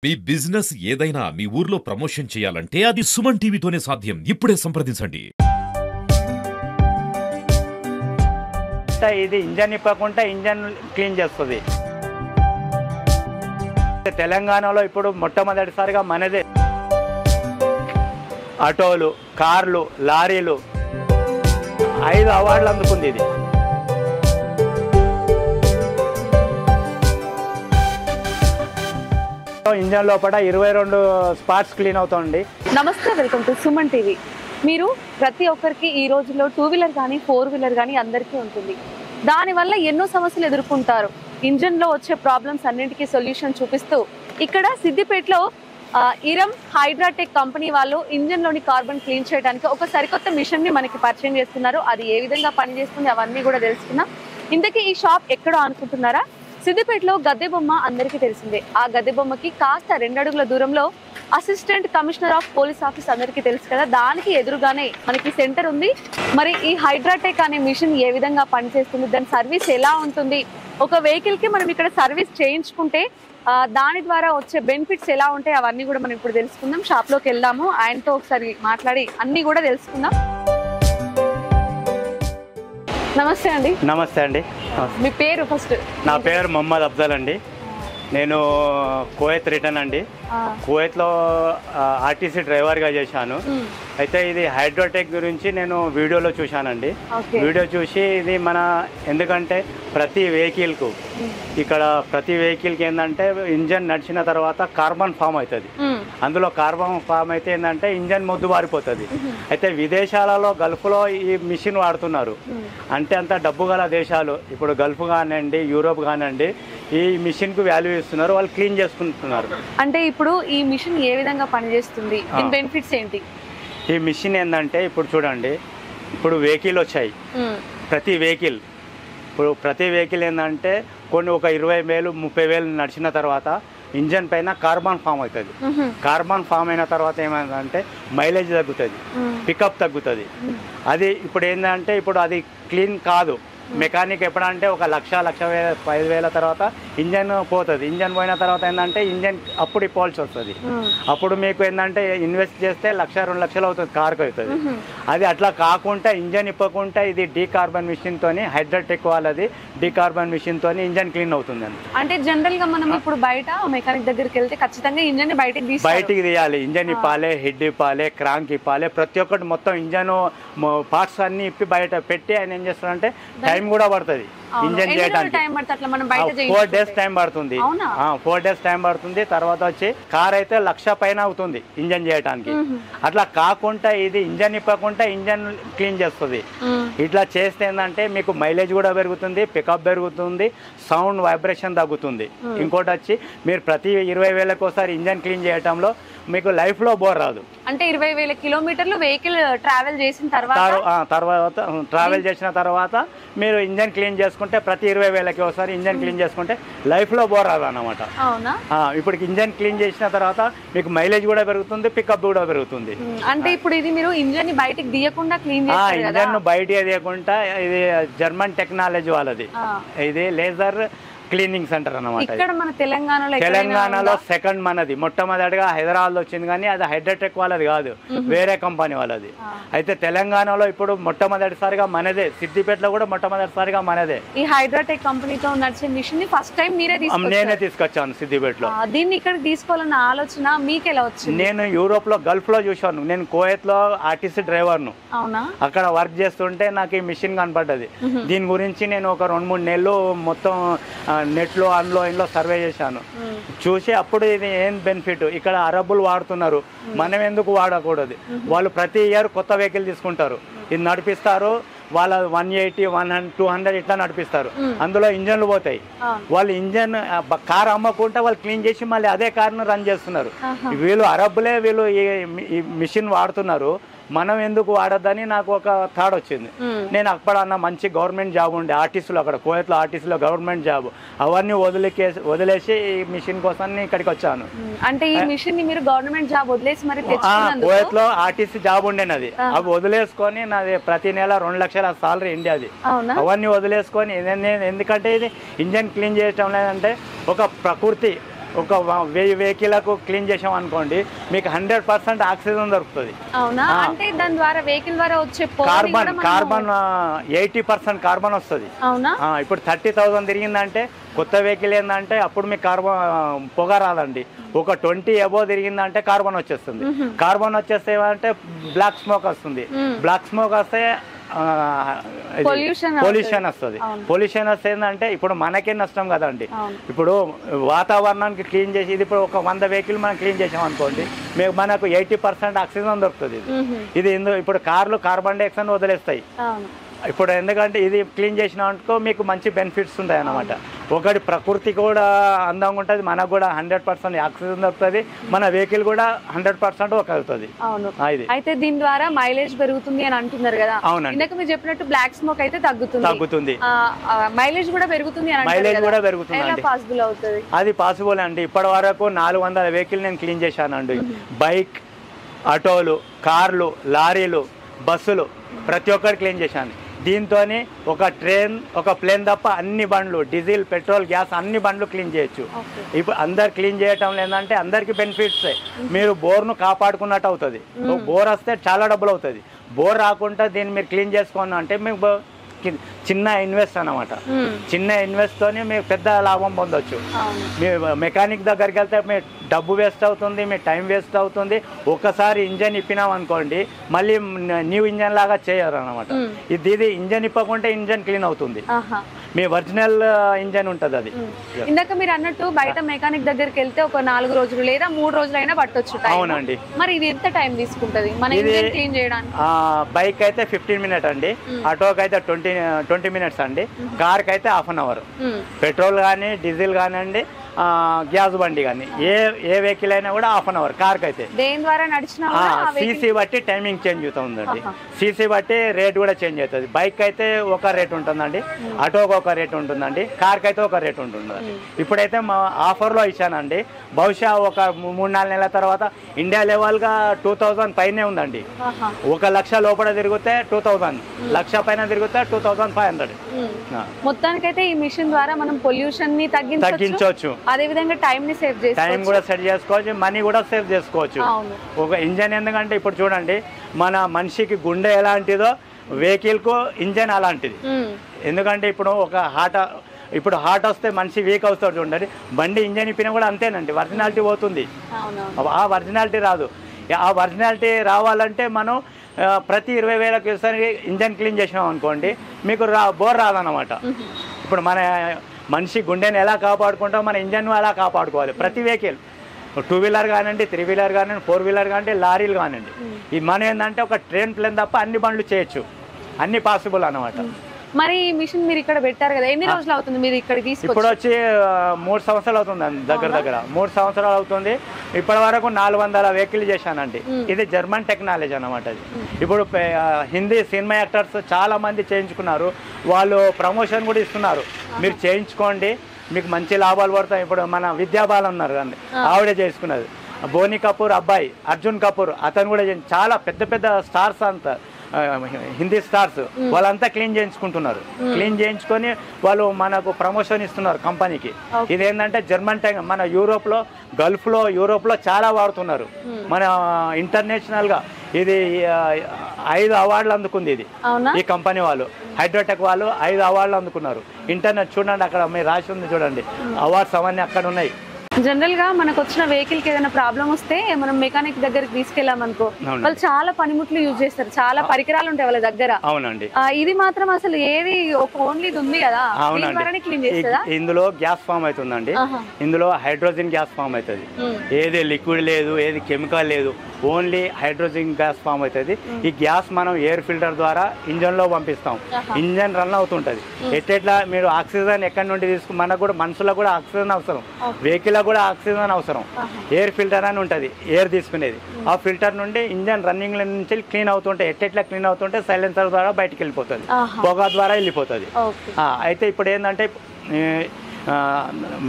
మీ business ఏదైనా మీ ఊర్లో promotion చేయాలంటే అది సుమన్ టీవీతోనే సాధ్యం. ఇప్పుడే సంప్రదించండి. ఇది ఇంజన్ ఇప్పకుండా ఇంజన్ క్లీన్ చేస్తుంది. తెలంగాణలో ఇప్పుడు మొట్టమొదటిసారిగా మనదే ఆటోలు, కార్లు, లారీలు 5 అవార్డులు అందుకుంది. ఇది ఇంజన్ లోపల 22 స్పాట్స్ క్లీన్ అవుతుంది. నమస్తే, వెల్కమ్ టు సుమన్ టీవీ. మీరు ప్రతి ఒక్కరికి ఈ రోజుల్లో 2 వీలర్ కానీ 4 వీలర్ కానీ అందరికీ ఉంటుంది. దానివల్ల ఎన్నో సమస్యలు ఎదుర్కొంటారు. ఇంజన్లో వచ్చే ప్రాబ్లమ్స్ అన్నింటికీ సొల్యూషన్ చూపిస్తూ ఇక్కడ సిద్దిపేటలో ఇరమ్ హైడ్రాటెక్ కంపెనీ వాళ్ళు ఇంజన్లోని కార్బన్ క్లీన్ చేయడానికి ఒక సరికొత్త మిషన్ని మనకి పరిచయం చేస్తున్నారు. అది ఏ విధంగా పనిచేస్తుంది అవన్నీ కూడా తెలుసుకుందాం. ఇంతకీ ఈ షాప్ ఎక్కడో అనుకుంటున్నారా? సిద్దిపేటలో గద్దె బొమ్మ అందరికీ తెలిసిందే. ఆ గద్దె బొమ్మకి కాస్త 2 అడుగుల దూరంలో assistant commissioner of police office అందరికీ తెలుసు కదా, దానికి ఎదురుగానే మనకి సెంటర్ ఉంది. మరి ఈ హైడ్రాటెక్ అనే మిషన్ ఏ విధంగా పనిచేస్తుంది, దాని సర్వీస్ ఎలా ఉంటుంది, ఒక వెహికల్ కి మనం ఇక్కడ సర్వీస్ చేయించుకుంటే దాని ద్వారా వచ్చే బెనిఫిట్స్ ఎలా ఉంటాయి, అవన్నీ కూడా మనం ఇప్పుడు తెలుసుకుందాం. షాప్ లోకి వెళ్దాము, ఆయనతో ఒకసారి మాట్లాడి అన్ని కూడా తెలుసుకుందాం. నమస్తే అండి. నమస్తే అండి. మీ పేరు ఫస్ట్? నా పేరు మొహమ్మద్ అఫ్జల్ అండి. నేను కువైత్ రిటర్న్ అండి. కువైత్లో ఆర్టీసీ డ్రైవర్గా చేశాను. అయితే ఇది హైడ్రోటెక్ గురించి నేను వీడియోలో చూశానండి. వీడియో చూసి ఇది మన ఎందుకంటే ప్రతి వెహికల్కు ఇక్కడ ప్రతి వెహికల్కి ఏంటంటే ఇంజన్ నడిచిన తర్వాత కార్బన్ ఫామ్ అవుతుంది. అందులో కార్బన్ ఫామ్ అయితే ఏంటంటే ఇంజన్ మొద్దు బారిపోతుంది. అయితే విదేశాలలో గల్ఫ్లో ఈ మిషన్ వాడుతున్నారు. అంటే అంత డబ్బు గల దేశాలు ఇప్పుడు గల్ఫ్ కానివ్వండి, యూరోప్ కానివ్వండి, ఈ మిషన్కు వాల్యూ ఇస్తున్నారు, వాళ్ళు క్లీన్ చేసుకుంటున్నారు. అంటే ఇప్పుడు ఈ మిషన్ ఏ విధంగా పనిచేస్తుంది, దీని బెనిఫిట్స్ ఏంటి? ఈ మిషన్ ఏంటంటే ఇప్పుడు చూడండి, ఇప్పుడు వెహికల్ వచ్చాయి. ప్రతి వెహికల్ ఏంటంటే కొన్ని ఒక 20,000 30,000 నడిచిన తర్వాత ఇంజన్ పైన కార్బన్ ఫామ్ అవుతుంది. కార్బన్ ఫామ్ అయిన తర్వాత ఏమైందంటే మైలేజ్ తగ్గుతుంది, పికప్ తగ్గుతుంది. అది ఇప్పుడు ఏంటంటే ఇప్పుడు అది క్లీన్ కాదు. మెకానిక్ ఎప్పుడంటే 1,00,000 తర్వాత ఇంజన్ పోతుంది. ఇంజన్ పోయిన తర్వాత ఏంటంటే ఇంజన్ అప్పుడు ఇప్పాల్సి వస్తుంది. అప్పుడు మీకు ఏంటంటే ఇన్వెస్ట్ చేస్తే 1,00,000 2 లక్షలు అవుతుంది, కార్కి అవుతుంది. అది అట్లా కాకుండా ఇంజన్ ఇప్పకుండా ఇది డీకార్బన్ మిషన్తో, హైడ్రాటెక్ వాళ్ళది డీకార్బన్ మిషన్తో ఇంజన్ క్లీన్ అవుతుంది. అంటే జనరల్ గా మనం ఇప్పుడు బయట మెకానిక్ దగ్గరికి వెళ్తే ఖచ్చితంగా ఇంజన్ బయటికి తీయాలి. ఇంజన్ ఇప్పాలి, హెడ్ ఇప్పాలి, క్రాంక్ ఇప్పాలి, ప్రతి ఒక్కటి మొత్తం ఇంజన్ పార్ట్స్ అన్ని ఇప్పి బయట పెట్టి ఆయన ఏం చేస్తారంటే టైం కూడా పడుతుంది ఇంజన్ చేయడానికి. 4 డేస్ టైం పడుతుంది. 4 డేస్ టైం పడుతుంది. తర్వాత వచ్చి కార్ అయితే 1,00,000 పైన అవుతుంది ఇంజన్ చేయడానికి. అట్లా కాకుండా ఇది ఇంజన్ ఇప్పకుండా ఇంజన్ క్లీన్ చేస్తుంది. ఇట్లా చేస్తే ఏంటంటే మీకు మైలేజ్ కూడా పెరుగుతుంది, పికప్ పెరుగుతుంది, సౌండ్ వైబ్రేషన్ తగ్గుతుంది. ఇంకోటి వచ్చి మీరు ప్రతి 20,000కి ఒకసారి ఇంజన్ క్లీన్ చేయడంలో మీకు లైఫ్ లో బోర్ రాదు. అంటే 20,000 కిలోమీటర్లు వెహికల్ ట్రావెల్ చేసిన తర్వాత మీరు ఇంజన్ క్లీన్ చేసుకుంటే ప్రతి 20,000కి ఒకసారి ఇంజన్ క్లీన్ చేసుకుంటే లైఫ్ లో బోర్ రాదు అన్నమాట. ఇప్పుడు ఇంజన్ క్లీన్ చేసిన తర్వాత మీకు మైలేజ్ కూడా పెరుగుతుంది, పికప్ కూడా పెరుగుతుంది. అంటే ఇప్పుడు ఇది మీరు ఇంజన్ బయటికి తీయకుండా క్లీన్ చేస్తారు కదా? ఇంజన్ బయట తీయకుండా ఇది జర్మన్ టెక్నాలజీ వాళ్ళది. ఇది లేజర్ క్లీనింగ్ సెంటర్ అన్నమాట. ఇక్కడ మన తెలంగాణలో సెకండ్ మనది. మొట్టమొదటిగా హైదరాబాద్ వచ్చింది, కానీ అది హైడ్రాటెక్ వాళ్ళది కాదు, వేరే కంపెనీ వాళ్ళది. అయితే తెలంగాణలో ఇప్పుడు మొట్టమొదటిసారిగా మనదే, సిద్దిపేటలో కూడా మొట్టమొదటిసారిగా మనదే. ఈ హైడ్రాటెక్ కంపెనీతో నడిచే మిషన్ ని ఫస్ట్ టైం నేనే తీసుకొచ్చాను సిద్దిపేటలో. దీన్ని ఇక్కడ తీసుకోవాలన్న ఆలోచన మీకు ఎలా వచ్చింది? నేను యూరోప్ లో గల్ఫ్ లో చూశాను. నేను కువైత్ లో ఆర్టీసీ డ్రైవర్ను. అక్కడ వర్క్ చేస్తుంటే నాకు ఈ మిషన్ కనపడ్డది. దీని గురించి నేను ఒక 2-3 నెలలు మొత్తం నెట్లో ఇంట్లో సర్వే చేశాను. చూసి అప్పుడు ఇది ఏం బెనిఫిట్, ఇక్కడ అరబ్బులు వాడుతున్నారు, మనం ఎందుకు వాడకూడదు? వాళ్ళు ప్రతి ఇయర్ కొత్త వెహికల్ తీసుకుంటారు, ఇది నడిపిస్తారు. వాళ్ళ 180 100 200 ఇట్లా నడిపిస్తారు. అందులో ఇంజన్లు పోతాయి. వాళ్ళు ఇంజన్ కార్ అమ్మకుంటే వాళ్ళు క్లీన్ చేసి మళ్ళీ అదే కార్ను రన్ చేస్తున్నారు. వీళ్ళు అరబ్బులే వీళ్ళు ఈ మిషన్ వాడుతున్నారు, మనం ఎందుకు వాడద్దని నాకు ఒక థాట్ వచ్చింది. నేను అప్పుడన్నా మంచి గవర్నమెంట్ జాబ్ ఉండే ఆర్టీసీలో, అక్కడ కువైత్లో ఆర్టీసీలో గవర్నమెంట్ జాబ్, అవన్నీ వదిలేసి ఈ మిషన్ కోసం ఇక్కడికి వచ్చాను. అంటే ఈ మిషన్ ని మీరు గవర్నమెంట్ జాబ్ వదిలేసి మరి కువైత్లో ఆర్టీసీ జాబ్ ఉండేనది, అవి వదిలేసుకొని నాది ప్రతి నెల 2 లక్షల సాలరీ ఇండియాది. అవన్నీ వదిలేసుకొని ఎందుకంటే ఇది ఇంజన్ క్లీన్ చేయటం లేదంటే ఒక ప్రకృతి ఒక 1000 వెహికల్లకు క్లీన్ చేసాం అనుకోండి, మీకు 100% ఆక్సిజన్ దొరుకుతుంది. అవునా? అంటే దాని ద్వారా వెహికల్ ద్వారా వచ్చే కార్బన్ 80% కార్బన్ వస్తుంది. అవునా? ఇప్పుడు 30,000 తిరిగిందంటే కొత్త వెహికల్ ఏంటంటే అప్పుడు మీకు కార్బన్ పొగ రాదండి. ఒక 20 అబోవ్ తిరిగిందంటే కార్బన్ వచ్చేస్తుంది. కార్బన్ వచ్చేస్తే ఏమంటే బ్లాక్ స్మోక్ వస్తుంది. బ్లాక్ స్మోక్ వస్తే పొల్యూషన్ వస్తుంది. పొల్యూషన్ వస్తే ఏంటంటే ఇప్పుడు మనకే నష్టం కదండి. ఇప్పుడు వాతావరణానికి క్లీన్ చేసి ఇది ఇప్పుడు ఒక 100 వెహికల్ మనం క్లీన్ చేసాం అనుకోండి, మనకు 80% ఆక్సిజన్ దొరుకుతుంది. ఇది ఇప్పుడు కార్లు కార్బన్ డైఆక్సైడ్ వదిలేస్తాయి. ఇప్పుడు ఎందుకంటే ఇది క్లీన్ చేసిన అనుకో మీకు మంచి బెనిఫిట్స్ ఉంటాయి అన్నమాట. ఒకటి ప్రకృతి కూడా అందంగా ఉంటుంది, మనకు కూడా 100% ఆక్సిజన్ దొరుకుతుంది, మన వెహికల్ కూడా 100% ఒక అవుతుంది. అయితే దీని ద్వారా మైలేజ్ పెరుగుతుంది అని అంటున్నారు కదా. అవునండి. ఇందాక మీరు చెప్పినట్టు బ్లాక్ స్మోక్ అయితే తగ్గుతుంది, మైలేజ్ కూడా పెరుగుతుంది. మైలేజ్ కూడా పెరుగుతుంది. పాసిబుల్ అవుతుంది? అది పాసిబుల్ అండి. ఇప్పటి వరకు 400 వెహికల్ నేను క్లీన్ చేశానండి. బైక్, ఆటోలు, కార్లు, లారీలు, బస్సులు ప్రతి ఒక్కటి క్లీన్ చేశాను. దీంతో ఒక ట్రైన్, ఒక ప్లేన్ తప్ప అన్ని బండ్లు, డీజిల్, పెట్రోల్, గ్యాస్ అన్ని బండ్లు క్లీన్ చేయొచ్చు. ఇప్పుడు అందరు క్లీన్ చేయటం లేదంటే అందరికి బెనిఫిట్స్. మీరు బోర్ను కాపాడుకున్నట్టు అవుతుంది. బోర్ వస్తే చాలా డబ్బులు అవుతుంది. బోర్ రాకుండా దీన్ని మీరు క్లీన్ చేసుకోండి అంటే మీకు చిన్న ఇన్వెస్ట్ అన్నమాట. చిన్న ఇన్వెస్ట్ తోని మీరు పెద్ద లాభం పొందొచ్చు. మీ మెకానిక్ దగ్గరికి వెళ్తే మీ డబ్బు వేస్ట్ అవుతుంది, మీ టైం వేస్ట్ అవుతుంది. ఒకసారి ఇంజన్ ఇప్పినాం అనుకోండి మళ్ళీ న్యూ ఇంజన్ లాగా చేయరు అనమాట. ఇది ఇంజన్ ఇప్పకుంటే ఇంజన్ క్లీన్ అవుతుంది. మీ ఒరిజినల్ ఇంజన్ ఉంటుంది అది. ఇందాక మీరు అన్నట్టు బయట మెకానిక్ దగ్గరికి వెళ్తే ఒక 4 రోజులు లేదా 3 రోజులైనా పట్టొచ్చు. అవునండి. మరి ఇది ఎంత టైం తీసుకుంటది మన ఇంజన్ క్లీన్ చేయడానికి? బైక్ అయితే 15 మినిట్స్ అండి, ఆటోకి అయితే 20 మినిట్స్ అండి, కార్ కి అయితే హాఫ్ అన్ అవర్. పెట్రోల్ కానీ డీజిల్ కానివ్వండి, గ్యాస్ బండి కానీ ఏ వెహికల్ అయినా కూడా హాఫ్ అన్ అవర్. కార్కి అయితే దేని ద్వారా నడిచినా సీసీ బట్టి టైమింగ్ చేంజ్ అవుతుందండి. సీసీ బట్టి రేట్ కూడా చేంజ్ అవుతుంది. బైక్ అయితే ఒక రేట్ ఉంటుందండి, ఆటోకి ఒక రేట్ ఉంటుందండి, కార్కి అయితే ఒక రేట్ ఉంటుందండి. ఇప్పుడైతే మా ఆఫర్లో ఇచ్చానండి. బహుశా ఒక 3-4 నెలల తర్వాత ఇండియా లెవెల్గా 2000 పైనే ఉందండి. 1 లక్ష లోపల తిరిగితే 2000, లక్ష పైన తిరిగితే 2500. మొత్తానికైతే ఈ మిషన్ ద్వారా మనం పొల్యూషన్ ని తగ్గించవచ్చు, అదే విధంగా టైం ని సేవ్ చేసుకోవచ్చు, టైం కూడా సెట్ చేసుకోవచ్చు, మనీ కూడా సేవ్ చేసుకోవచ్చు. ఒక ఇంజన్ ఎందుకంటే ఇప్పుడు చూడండి మన మనిషికి గుండె ఎలాంటిదో వెహికల్ కు ఇంజన్ అలాంటిది. ఎందుకంటే ఇప్పుడు ఇప్పుడు హార్ట్ వస్తే మనిషి వీక్ అవుతాడు చూడండి, బండి ఇంజన్ ఇప్పినా కూడా అంతేనండి, ఒరిజినాలిటీ పోతుంది. ఆ ఒరిజినాలిటీ రాదు. ఆ ఒరిజినాలిటీ రావాలంటే మనం ప్రతి 20,000కి ఒకసారి ఇంజన్ క్లీన్ చేసినాం అనుకోండి మీకు బోర్ రాదన్నమాట. ఇప్పుడు మన మనిషి గుండెని ఎలా కాపాడుకుంటాం మన ఇంజన్ అలా కాపాడుకోవాలి. ప్రతి వెహికల్ 2 వీలర్ కానివ్వండి, 3 వీలర్ కానివ్వండి, 4 వీలర్ కానివ్వండి, లారీలు కానివ్వండి, ఈ మన ఏంటంటే ఒక ట్రైన్ ప్లేన్ తప్ప అన్ని బండ్లు చేయొచ్చు, అన్ని పాసిబుల్ అన్నమాట. మరి ఈ మిషన్ మీరు ఇక్కడ పెట్టారు కదా, ఎన్ని రోజులు అవుతుంది మీరు ఇక్కడ తీసుకొచ్చి? ఇప్పుడు వచ్చి 3 సంవత్సరాలు అవుతుంది, దగ్గర 3 సంవత్సరాలు అవుతుంది. ఇప్పటి వరకు 400 వెహికల్ చేశానండి. ఇది జర్మన్ టెక్నాలజీ అన్నమాట. అది ఇప్పుడు హిందీ సినిమా యాక్టర్స్ చాలా మంది చేయించుకున్నారు, వాళ్ళు ప్రమోషన్ కూడా ఇస్తున్నారు. మీరు చేయించుకోండి, మీకు మంచి లాభాలు పడతాయి. ఇప్పుడు మన విద్యాబాల ఉన్నారు కానీ ఆవిడే చేసుకున్నది. బోని కపూర్ అబ్బాయి అర్జున్ కపూర్ అతను కూడా చాలా పెద్ద పెద్ద స్టార్స్ అంతా హిందీ స్టార్స్ వాళ్ళంతా క్లీన్ చేయించుకుంటున్నారు. క్లీన్ చేయించుకొని వాళ్ళు మనకు ప్రమోషన్ ఇస్తున్నారు కంపెనీకి. ఇదేంటంటే జర్మన్ టెక్ మన యూరోప్ లో చాలా వాడుతున్నారు. మన ఇంటర్నేషనల్ గా ఇది 5 అవార్డులు అందుకుంది. ఇది ఈ కంపెనీ వాళ్ళు హైడ్రోటెక్ వాళ్ళు 5 అవార్డులు అందుకున్నారు. ఇంటర్నెట్ చూడండి, అక్కడ మీరు రాసి ఉంది చూడండి, అవార్డ్స్ అవన్నీ అక్కడ ఉన్నాయి. జనరల్ గా మనకు వచ్చిన వెహికల్ కి ఏదైనా ప్రాబ్లం వస్తే మనం మెకానిక్ దగ్గరికి తీసుకెళ్ళామనుకో, వాళ్ళు చాలా పనిముట్లు యూజ్ చేస్తారు, చాలా పరికరాలు ఉంటాయి వాళ్ళ దగ్గర. అవునండి. ఇది మాత్రం అసలు ఏది ఓన్లీ ఇది ఉంది కదా, క్లీన్ చేస్తుందా? ఇందులో గ్యాస్ ఫామ్ అవుతుందండి. ఇందులో హైడ్రోజన్ గ్యాస్ ఫామ్ అవుతుంది. ఏది లిక్విడ్ లేదు, ఏది కెమికల్ లేదు, ఓన్లీ హైడ్రోజన్ గ్యాస్ ఫామ్ అవుతుంది. ఈ గ్యాస్ మనం ఎయిర్ ఫిల్టర్ ద్వారా ఇంజన్ లో పంపిస్తాం. ఇంజన్ రన్ అవుతుంటది. ఎట్లా మీరు ఆక్సిజన్ ఎక్కడి నుండి మనకు కూడా మనుషులకు కూడా ఆక్సిజన్ అవసరం, వెహికల్ కూడా ఆక్సిజన్ అవసరం. ఎయిర్ ఫిల్టర్ అని ఉంటుంది, ఎయిర్ తీసుకునేది. ఆ ఫిల్టర్ నుండి ఇంజన్ రన్నింగ్ నుంచి క్లీన్ అవుతుంటే ఎట్లా క్లీన్ అవుతుంటే సైలెన్సర్ ద్వారా బయటకు వెళ్ళిపోతుంది, పొగ ద్వారా వెళ్ళిపోతుంది. అయితే ఇప్పుడు ఏంటంటే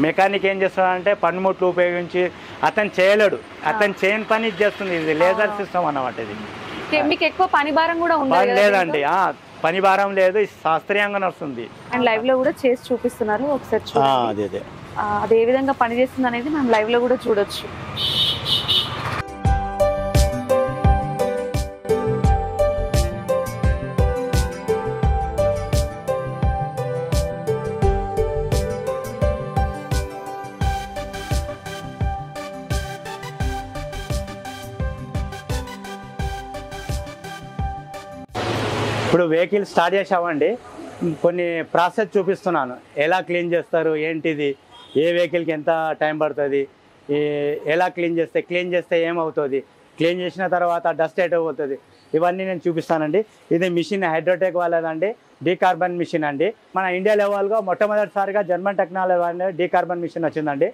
మెకానిక్ ఏం చేస్తాడంటే పనిముట్లు ఉపయోగించి అతను చేయలేడు, అతను చేయని పని చేస్తుంది. ఇది లేజర్ సిస్టమ్ అన్నమాట. ఇది మీకు ఎక్కువ పని భారం కూడా లేదండి, పని భారం లేదు, శాస్త్రీయంగా నడుస్తుంది. అండ్ లైవ్ లో కూడా చేసి చూపిస్తున్నారు, ఒకసారి అదే అది ఏ విధంగా పనిచేస్తుంది అనేది మనం లైవ్లో కూడా చూడొచ్చు. ఇప్పుడు వెహికల్ స్టార్ట్ చేసామండి, కొన్ని ప్రాసెస్ చూపిస్తున్నాను, ఎలా క్లీన్ చేస్తారు ఏంటిది, ఏ వెహికల్కి ఎంత టైం పడుతుంది, ఎలా క్లీన్ చేస్తే ఏమవుతుంది, క్లీన్ చేసిన తర్వాత డస్ట్ ఎటు పోతుంది, ఇవన్నీ నేను చూపిస్తానండి. ఇది మిషన్ హైడ్రోటెక్ వాళ్ళదండి, డీకార్బన్ మిషన్ అండి. మన ఇండియా లెవెల్గా మొట్టమొదటిసారిగా జర్మన్ టెక్నాలజీ వాళ్ళ డీకార్బన్ మిషన్ వచ్చిందండి.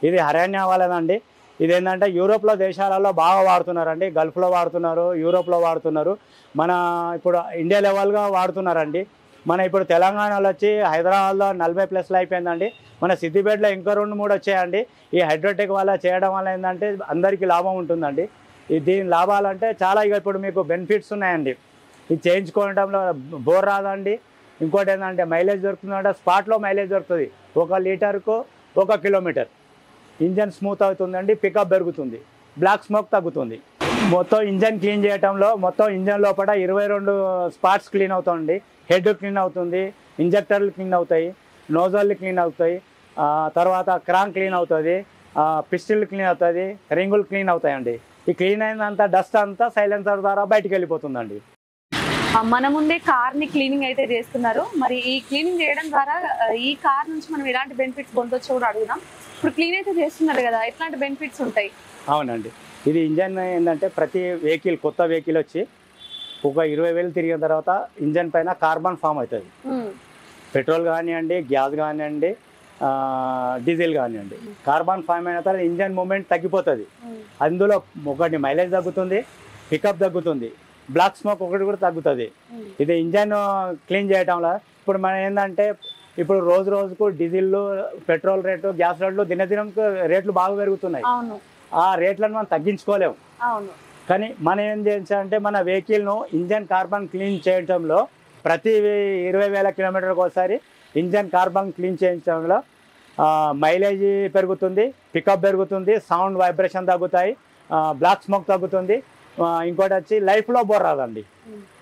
ఇది హర్యానా వాళ్ళదండి. ఇదేంటంటే యూరోప్లో దేశాలలో బాగా వాడుతున్నారండి, గల్ఫ్లో వాడుతున్నారు, యూరోప్లో వాడుతున్నారు, మన ఇప్పుడు ఇండియా లెవెల్గా వాడుతున్నారండి. మన ఇప్పుడు తెలంగాణలో వచ్చి హైదరాబాద్లో 40+ అయిపోయిందండి. మన సిద్దిపేటలో ఇంకా 2-3 వచ్చాయండి. ఈ హైడ్రోటెక్ వల్ల చేయడం వల్ల ఏంటంటే అందరికీ లాభం ఉంటుందండి. దీని లాభాలంటే చాలా, ఇక ఇప్పుడు మీకు బెనిఫిట్స్ ఉన్నాయండి. ఇది చేయించుకోవడంలో బోర్ రాదండి. ఇంకోటి ఏంటంటే మైలేజ్ దొరుకుతుందంటే స్పాట్లో మైలేజ్ దొరుకుతుంది. 1 లీటర్కు 1 కిలోమీటర్. ఇంజన్ స్మూత్ అవుతుందండి, పికప్ పెరుగుతుంది, బ్లాక్ స్మోక్ తగ్గుతుంది. మొత్తం ఇంజన్ క్లీన్ చేయడంలో మొత్తం ఇంజన్ లోపల 22 స్పాట్స్ క్లీన్ అవుతాయండి. హెడ్ క్లీన్ అవుతుంది, ఇంజెక్టర్లు క్లీన్ అవుతాయి, నోజర్లు క్లీన్ అవుతాయి, తర్వాత క్రాంక్ క్లీన్ అవుతుంది, పిస్టిల్ క్లీన్ అవుతుంది, రింగులు క్లీన్ అవుతాయండి. ఈ క్లీన్ అయినంత డస్ట్ అంతా సైలెన్సర్ ద్వారా బయటికి వెళ్ళిపోతుందండి. మన ముందే కార్ని క్లీనింగ్ అయితే చేస్తున్నారు. మరి ఈ క్లీనింగ్ చేయడం ద్వారా ఈ కార్ నుంచి మనం ఎలాంటి బెనిఫిట్స్ పొందొచ్చో కూడా అడుగుదాం. ఇప్పుడు క్లీన్ అయితే చేస్తున్నారు కదా, ఎట్లాంటి బెనిఫిట్స్ ఉంటాయి? అవునండి, ఇది ఇంజన్ ఏంటంటే ప్రతి వెహికల్, కొత్త వెహికల్ వచ్చి ఒక 20,000 తిరిగిన తర్వాత ఇంజన్ పైన కార్బన్ ఫామ్ అవుతుంది. పెట్రోల్ కానివ్వండి, గ్యాస్ కానివ్వండి, డీజిల్ కానివ్వండి, కార్బన్ ఫామ్ అయిన తర్వాత ఇంజన్ మూమెంట్ తగ్గిపోతుంది. అందులో ఒకటి మైలేజ్ తగ్గుతుంది, పికప్ తగ్గుతుంది, బ్లాక్ స్మోక్ ఒకటి కూడా తగ్గుతుంది. ఇది ఇంజన్ క్లీన్ చేయడంలో ఇప్పుడు మనం ఏంటంటే ఇప్పుడు రోజుకు డీజిల్, పెట్రోల్ రేటు, గ్యాస్ రేట్లు దినదినంకు రేట్లు బాగా పెరుగుతున్నాయి. ఆ రేట్లను మనం తగ్గించుకోలేము. కానీ మనం ఏం చేయాలంటే మన వెహికల్ను ఇంజన్ కార్బన్ క్లీన్ చేయడంలో ప్రతి 20,000 కిలోమీటర్లకు ఒకసారి ఇంజన్ కార్బన్ క్లీన్ చేయించడంలో మైలేజ్ పెరుగుతుంది, పికప్ పెరుగుతుంది, సౌండ్ వైబ్రేషన్ తగ్గుతాయి, బ్లాక్ స్మోక్ తగ్గుతుంది. ఇంకోటి వచ్చి లైఫ్లో బోర్ రాదండి.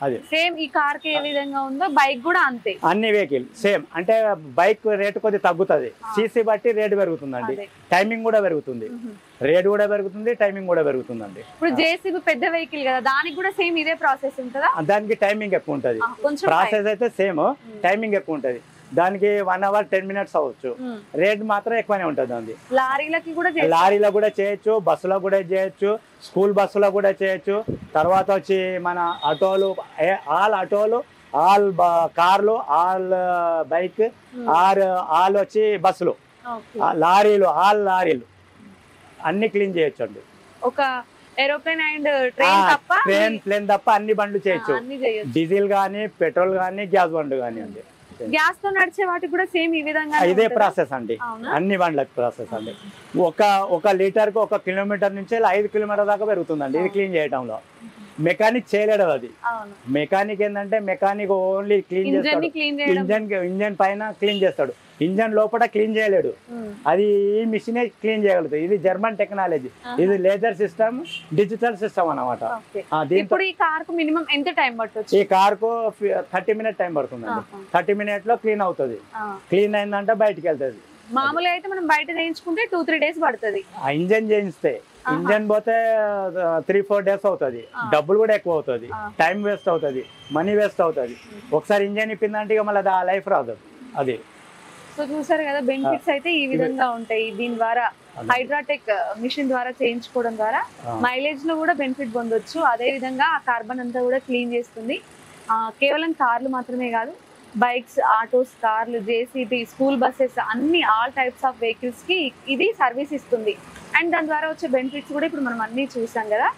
అది సేమ్ ఈ కార్ కి ఏ విధంగా ఉందో బైక్ కూడా అంతే. అన్ని వెహికల్ సేమ్, అంటే బైక్ రేటు కొద్దిగా తగ్గుతుంది, సీసీ బట్టి రేటు పెరుగుతుందండి, టైమింగ్ కూడా పెరుగుతుంది, రేట్ కూడా పెరుగుతుంది, టైమింగ్ కూడా పెరుగుతుందండి. ఇప్పుడు జేసీబీ పెద్ద వెహికల్ కదా, దానికి కూడా సేమ్ ఇదే ప్రాసెస్ ఉంటుందా? దానికి టైమింగ్ ఎక్కువ ఉంటుంది, ప్రాసెస్ అయితే సేమ్, టైమింగ్ ఎక్కువ ఉంటుంది. దానికి 1 అవర్ 10 మినిట్స్ అవ్వచ్చు, రేట్ మాత్రం ఎక్కువనే ఉంటుంది. అంది లారీలో కూడా చేయొచ్చు, బస్సులో కూడా చేయొచ్చు, స్కూల్ బస్సులో కూడా చేయొచ్చు. తర్వాత వచ్చి మన ఆటోలు, ఆల్ కార్లు, ఆల్ బైక్, ఆల్ వచ్చి బస్సులు, లారీలు, లారీలు అన్ని క్లీన్ చేయొచ్చు అండి. ఒక ఏరోప్లేన్ అండ్ ప్లేన్ తప్ప అన్ని బండ్లు చేయొచ్చు, డీజిల్ కానీ, పెట్రోల్ కానీ, గ్యాస్ బండ్లు కానీ అండి. గ్యాస్ తో నడిచే వాటికి కూడా సేమ్ ఈ విధంగా ఇదే ప్రాసెస్ అండి, అన్ని బండ్లకు ప్రాసెస్ అండి. ఒక లీటర్ కు 1 కిలోమీటర్ నుంచి 5 కిలోమీటర్ దాకా పెరుగుతుందండి ఇది క్లీన్ చేయడంలో. మెకానిక్ చేయలేడు అది. మెకానిక్ ఏంటంటే మెకానిక్ ఓన్లీ క్లీన్ చేస్తాడు, ఇంజన్ పైన క్లీన్ చేస్తాడు, ఇంజన్ లోపల క్లీన్ చేయలేడు. అది ఈ మిషన్ క్లీన్ చేయగలుగుతుంది. ఇది జర్మన్ టెక్నాలజీ, ఇది లేజర్ సిస్టమ్, డిజిటల్ సిస్టమ్ అన్నమాట. ఈ కార్ కు మినిమం ఎంత టైం పడుతుంది? ఈ కార్ కు 30 మినిట్ టైం పడుతుంది. 30 మినిట్ లో క్లీన్ అవుతుంది. క్లీన్ అయిందంటే బయటకు వెళ్తుంది. మామూలుగా అయితే మనం బయట చేయించుకుంటే 2-3 డేస్ పడుతుంది. ఇంజన్ చేయిస్తే, ఇంజన్ పోతే 3-4 డేస్ అవుతుంది. డబ్బులు కూడా ఎక్కువ అవుతుంది, టైం వేస్ట్ అవుతుంది, మనీ వేస్ట్ అవుతుంది. ఒకసారి ఇంజన్ ఇప్పిందంటే మళ్ళీ లైఫ్ రాదు. అది సో చూసారు కదా, బెనిఫిట్స్ అయితే ఈ విధంగా ఉంటాయి. దీని ద్వారా హైడ్రాటెక్ మిషన్ ద్వారా చేయించుకోవడం ద్వారా మైలేజ్ లో కూడా బెనిఫిట్ పొందొచ్చు. అదే విధంగా ఆ కార్బన్ అంతా కూడా క్లీన్ చేస్తుంది. కేవలం కార్లు మాత్రమే కాదు, బైక్స్, ఆటోస్, కార్లు, జేసీబీ, స్కూల్ బస్సెస్, అన్ని ఆల్ టైప్స్ ఆఫ్ వెహికల్స్ కి ఇది సర్వీస్ ఇస్తుంది. అండ్ దాని ద్వారా వచ్చే బెనిఫిట్స్ కూడా ఇప్పుడు మనం అన్ని చూసాం కదా.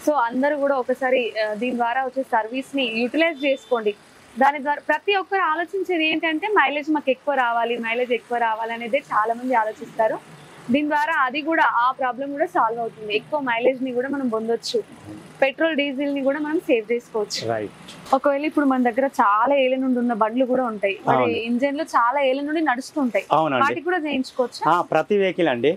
సో అందరూ కూడా ఒకసారి దీని ద్వారా వచ్చే సర్వీస్ ని యూటిలైజ్ చేసుకోండి. దాని ద్వారా ప్రతి ఒక్కరు ఆలోచించేది ఏంటంటే మైలేజ్ మాకు ఎక్కువ రావాలి, మైలేజ్ ఎక్కువ రావాలి అనేది చాలా మంది ఆలోచిస్తారు. దీని ద్వారా అది కూడా ఆ ప్రాబ్లం కూడా సాల్వ్ అవుతుంది. ఎక్కువ మైలేజ్ ని కూడా మనం పొందొచ్చు, పెట్రోల్ డీజిల్ ని కూడా మనం సేవ్ చేసుకోవచ్చు. ఒకవేళ ఇప్పుడు మన దగ్గర చాలా ఏళ్ళ నుండి ఉన్న బండ్లు కూడా ఉంటాయి, మరి ఇంజన్ లో చాలా ఏళ్ళ నుండి నడుస్తుంటాయి, వాటికి కూడా చేయించుకోవచ్చు. ప్రతి వెహికల్ అండి,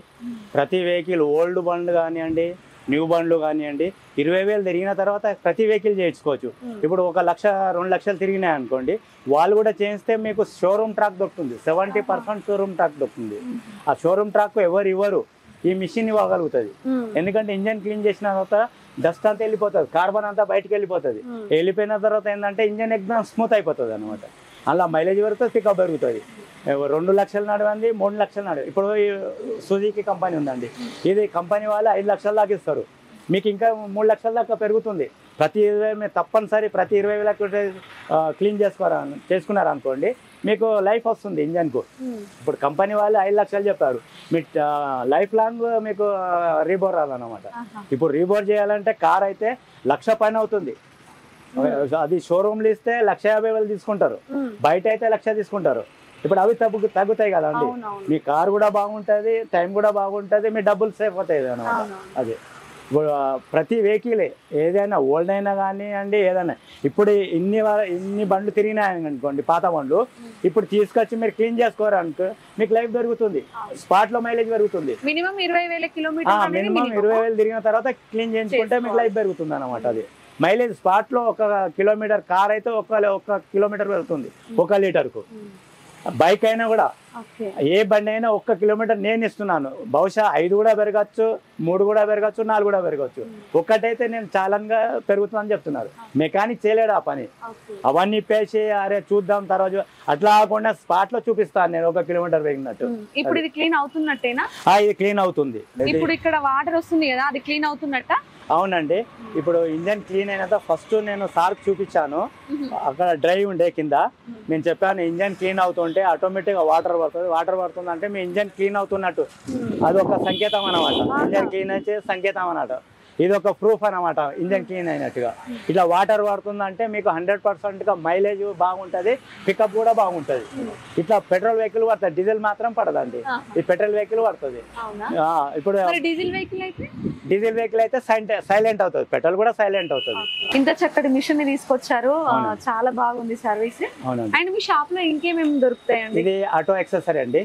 ప్రతి వెహికల్ ఓల్డ్ బండ్లు కానివ్వండి, న్యూ బండ్లు కానివ్వండి, 20,000 తిరిగిన తర్వాత ప్రతి వెహికల్ చేయించుకోవచ్చు. ఇప్పుడు 1 లక్ష 2 లక్షలు తిరిగినాయి అనుకోండి, వాళ్ళు కూడా చేయిస్తే మీకు షోరూమ్ ట్రాక్ దొరుకుతుంది. 70% షోరూమ్ ట్రాక్ దొరుకుతుంది. ఆ షోరూమ్ ట్రాక్ ఎవరు ఇవ్వరు, ఈ మిషన్ ఇవ్వగలుగుతుంది. ఎందుకంటే ఇంజన్ క్లీన్ చేసిన తర్వాత డస్ట్ అంతా వెళ్ళిపోతుంది, కార్బన్ అంతా బయటకు వెళ్ళిపోతుంది. వెళ్ళిపోయిన తర్వాత ఏంటంటే ఇంజన్ ఎగ్జామ్ స్మూత్ అయిపోతుంది అనమాట. అలా మైలేజ్ పెరుగుతుంది, పికప్ పెరుగుతుంది. 2 లక్షలు నడవండి, 3 లక్షలు నడవండి. ఇప్పుడు సుజుకి కంపెనీ ఉందండి, ఇది కంపెనీ వాళ్ళు 5 లక్షల దాకా ఇస్తారు, మీకు ఇంకా 3 లక్షల దాకా పెరుగుతుంది. ప్రతి 20 తప్పనిసరి ప్రతి 20,000 క్లీన్ చేసుకున్నారు అనుకోండి, మీకు లైఫ్ వస్తుంది ఇంజన్కు. ఇప్పుడు కంపెనీ వాళ్ళు 5 లక్షలు చెప్పారు, మీ లైఫ్ లాంగ్ మీకు రీబోర్ రాదన్నమాట. ఇప్పుడు రీబోర్ చేయాలంటే కార్ అయితే 1 లక్ష పైన అవుతుంది. అది షోరూమ్లు ఇస్తే 1,50,000 తీసుకుంటారు, బయట అయితే 1 లక్ష తీసుకుంటారు. ఇప్పుడు అవి తగ్గుతాయి కదండి, మీ కార్ కూడా బాగుంటుంది, టైం కూడా బాగుంటుంది, మీ డబ్బులు సేఫ్ అవుతాయి అనమాట. అదే ఇప్పుడు ప్రతి వెహికల్ ఏదైనా ఓల్డ్ అయినా కానివ్వండి, ఏదైనా ఇప్పుడు ఇన్ని బండ్లు తిరిగినాయి అనుకోండి, పాత బండ్లు, ఇప్పుడు తీసుకొచ్చి మీరు క్లీన్ చేసుకోరు అనుకో, మీకు లైఫ్ పెరుగుతుంది, స్పాట్ లో మైలేజ్ పెరుగుతుంది. మినిమం 20,000 తిరిగిన తర్వాత క్లీన్ చేయించుకుంటే మీకు లైఫ్ పెరుగుతుంది అనమాట. అది మైలేజ్ స్పాట్ లో 1 కిలోమీటర్, కార్ అయితే 1 కిలోమీటర్ వెళ్తుంది 1 లీటర్కు. బైక్ అయినా కూడా ఏ బండి అయినా 1 కిలోమీటర్ నేను ఇస్తున్నాను, బహుశా 5 కూడా పెరగచ్చు, 3 కూడా పెరగచ్చు, 4 కూడా పెరగచ్చు. ఒక్కటైతే నేను చాలాగా పెరుగుతుందని చెప్తున్నారు. మెకానిక్ చేయలేడు ఆ పని, అవన్నీ ఇప్పేసి అరే చూద్దాం తర్వాత అట్లా కాకుండా స్పాట్ లో చూపిస్తాను నేను 1 కిలోమీటర్ పెరిగినట్టు. ఇప్పుడు ఇది క్లీన్ అవుతున్నట్టేనా? ఇది క్లీన్ అవుతుంది. ఇప్పుడు ఇక్కడ వాటర్ వస్తుంది కదా, అది క్లీన్ అవుతున్నట్ట? అవునండి. ఇప్పుడు ఇంజన్ క్లీన్ అయిన ఫస్ట్ నేను సార్ చూపించాను, అక్కడ డ్రైవ్ ఉండే కింద, నేను చెప్పాను ఇంజన్ క్లీన్ అవుతుంటే ఆటోమేటిక్గా వాటర్ పడుతుంది. వాటర్ పడుతుంది అంటే మీ ఇంజన్ క్లీన్ అవుతున్నట్టు, అది ఒక సంకేతం అన్నమాట. ఇంజన్ క్లీన్ అయితే సంకేతం అన్నమాట, ఇది ఒక ప్రూఫ్ అన్నమాట ఇంజన్ క్లీన్ అయినట్టుగా. ఇట్లా వాటర్ పడుతుందంటే మీకు 100%గా మైలేజ్ బాగుంటుంది, పికప్ కూడా బాగుంటుంది. ఇట్లా పెట్రోల్ వెహికల్ పడుతుంది, డీజిల్ మాత్రం పడదండి, ఈ పెట్రోల్ వెహికల్ పడుతుంది. ఇప్పుడు డీజిల్ వెహికల్ అయితే సైలెంట్ అవుతుంది, పెట్రోల్ కూడా సైలెంట్ అవుతుంది. ఇంత చక్కటి మిషన్ ని తీసుకొచ్చారు, చాలా బాగుంది సర్వీస్. అండ్ మీ షాప్ లో ఇంకేమేమి దొరుకుతాయండి? ఇది ఆటో యాక్సెసరీ అండి,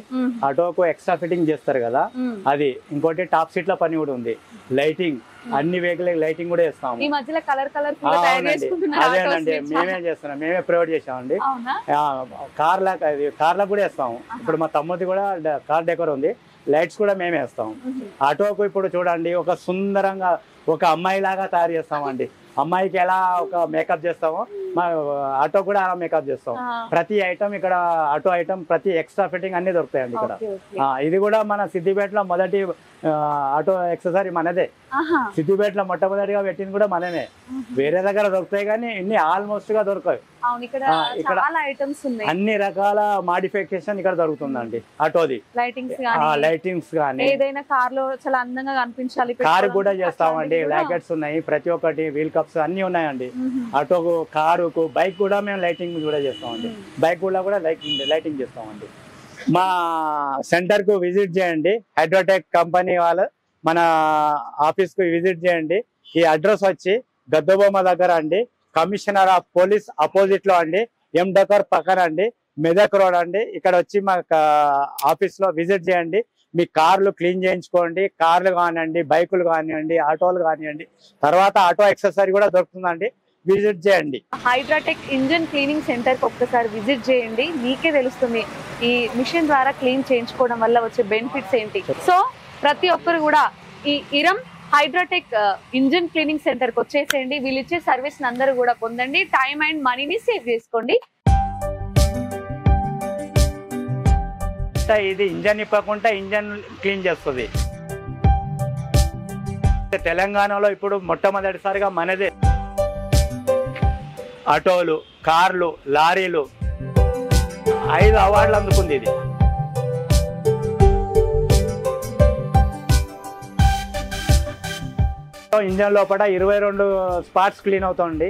ఆటోకు ఎక్స్ట్రా ఫిట్టింగ్ చేస్తారు కదా అది. ఇంకోటి టాప్ సీట్ లో పని కూడా ఉంది, లైటింగ్, అన్ని వెహికల్ లైటింగ్ కూడా చేస్తాము. ఈ మధ్యలో కలర్ అదేనండి, మేమే చేస్తున్నాం, మేమే ప్రొవైడ్ చేసామండి. కార్లకు కూడా వేస్తాము. ఇప్పుడు మా తమ్ముది కూడా కార్ డెకోర్ ఉంది, లైట్స్ కూడా మేమే వేస్తాము. ఆటోకు ఇప్పుడు చూడండి ఒక సుందరంగా ఒక అమ్మాయి లాగా తయారు చేస్తామండి. అమ్మాయికి ఎలా ఒక మేకప్ చేస్తామో మా ఆటో కూడా అలా మేకప్ చేస్తాం. ప్రతి ఐటమ్ ఇక్కడ ఆటో ఐటమ్ ప్రతి ఎక్స్ట్రా ఫిట్టింగ్ అన్ని దొరుకుతాయండి ఇక్కడ. ఇది కూడా మన సిద్దిపేటలో మొదటి ఆటో యాక్సెసరీ మనదే. సిద్దిపేటలో మొట్టమొదటిగా పెట్టింది కూడా మనమే. వేరే దగ్గర దొరుకుతాయి కానీ ఇన్ని ఆల్మోస్ట్ గా దొరకవు. ఇక్కడ అన్ని రకాల మాడిఫికేషన్ ఇక్కడ దొరుకుతుందండి ఆటోది. లైటింగ్స్ కానీ ఏదైనా కార్ లో చాలా అందంగా కనిపించాలి, కారు కూడా చేస్తామండి. లాకెట్స్ ఉన్నాయి, ప్రతి ఒక్కటి వీల్ కప్స్ అన్ని ఉన్నాయండి. ఆటోకు, కారుకు, బైక్ కూడా మేము లైటింగ్ కూడా చేస్తామండి. బైక్ కూడా లైటింగ్ చేస్తామండి. మా సెంటర్ కు విజిట్ చేయండి, హైడ్రోటెక్ కంపెనీ వాళ్ళు మన ఆఫీస్ కు విజిట్ చేయండి. ఈ అడ్రస్ వచ్చి గద్దబొమ్మ దగ్గర అండి, కమిషనర్ ఆఫ్ పోలీస్ అపోజిట్ లో అండి, ఎం డకర్ పక్కన అండి, మెదక్ రోడ్ అండి. ఇక్కడ వచ్చి మా ఆఫీస్ లో విజిట్ చేయండి. మీ కార్లు క్లీన్ చేయించుకోండి, కార్లు కానివ్వండి, బైకులు కానివ్వండి, ఆటోలు కానివ్వండి, తర్వాత ఆటో యాక్సెసరీ కూడా దొరుకుతుందండి, విజిట్ చేయండి. హైడ్రాటెక్ ఇంజన్ క్లీనింగ్ సెంటర్ కి ఒక్కసారి విజిట్ చేయండి, మీకే తెలుస్తుంది ఈ మిషన్ ద్వారా క్లీన్ చేయించుకోవడం వల్ల వచ్చే బెనిఫిట్స్ ఏంటి. సో ప్రతి ఒక్కరు కూడా ఈ ఇరమ్ హైడ్రాటెక్ ఇంజన్ క్లీనింగ్ సెంటర్ కి వచ్చేసేయండి. వీళ్ళు ఇచ్చే సర్వీస్ అందరూ కూడా పొందండి, టైం అండ్ మనీని సేవ్ చేసుకోండి. ఇది ఇంజన్ ఇప్పకుండా ఇంజన్ క్లీన్ చేస్తుంది. తెలంగాణలో ఇప్పుడు మొట్టమొదటిసారిగా మనదే ఆటోలు, కార్లు, లారీలు 5 అవార్డులు అందుకుంది. ఇది ఇంజన్ లోపల 22 స్పాట్స్ క్లీన్ అవుతుంది.